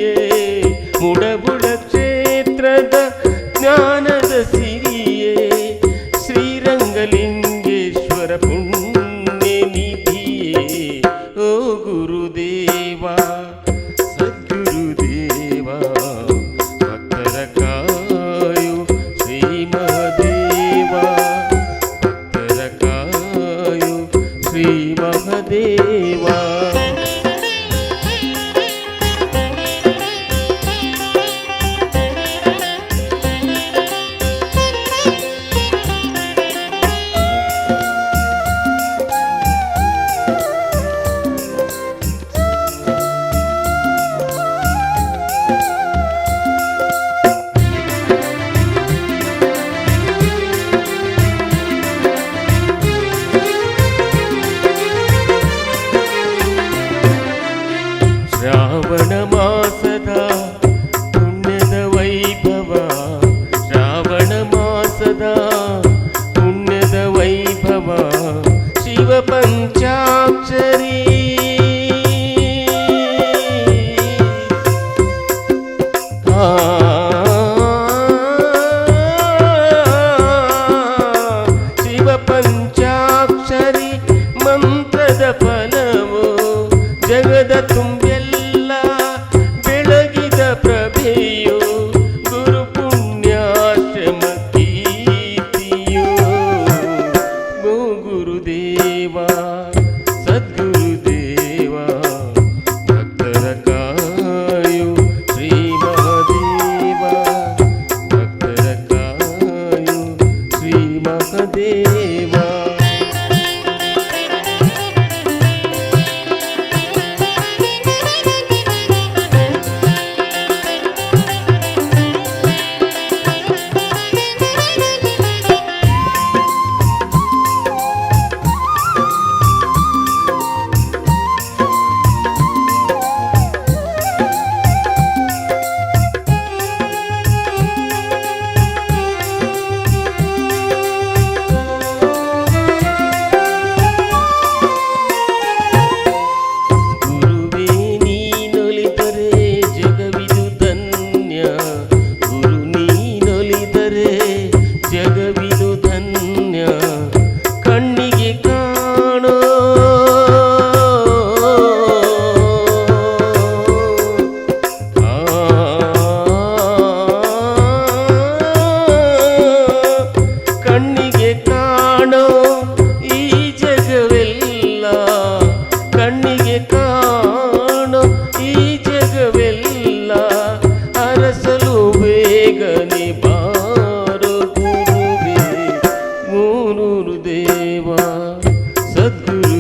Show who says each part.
Speaker 1: ಸಿರಿಯೇ ಮುಡಬುಳ ಕ್ಷೇತ್ರದ ಜ್ಞಾನದ ಸಿರಿಯೇ ಶ್ರೀರಂಗಲಿಂಗೇಶ್ವರ ಪುಣ್ಯ ನಿಧಿಯೇ ಓ ಗುರುದೇವ ಸದ್ಗುರುದೇವ ಭಕ್ತರ ಕಾಯು ಶ್ರೀ ಮಹದೇವ ಭಕ್ತರ ಕಾಯು ಶ್ರೀ ಮಹದೇವ. ಶ್ರಾವಣ ಮಾಸದ ಪುಣ್ಯದ ವೈಭವ ಶ್ರಾವಣ ಮಾಸದ ಪುಣ್ಯದ ವೈಭವ ಶಿವ ಪಂಚಾಕ್ಷರಿ ಶಿವ ಪಂಚಾಕ್ಷರಿ ಮಂತ್ರದ ಫಲವು ಜಗದ ತುಂಬೆಲ್ಲ ಬೆಳಗಿದ ಪ್ರಭೆಯು ಗುರು ಪುಣ್ಯಾಶ್ರಮ ಕೀರ್ತಿಯು ಗೋ ಗುರುದೇವ ಸದ್ಗುರುದೇವ ಭಕ್ತರ ಕಾಯು ಶ್ರೀ ಮಹದೇವ ಭಕ್ತರ ಕಾಯು ಶ್ರೀ ಮಹದೇವ. ಜಗವಿದು ಧನ್ಯ ಕಣ್ಣಿಗೆ ಕಾಣೋ ಕಣ್ಣಿಗೆ ಕಾಣೋ ಈ ಜಗವೆಲ್ಲ ಕಣ್ಣಿಗೆ ಕಾಣೋ ಈ ಜಗವೆಲ್ಲ ಅರಸಲು ಬೇಗನೆ ದೇವ ಸದ್ಗುರು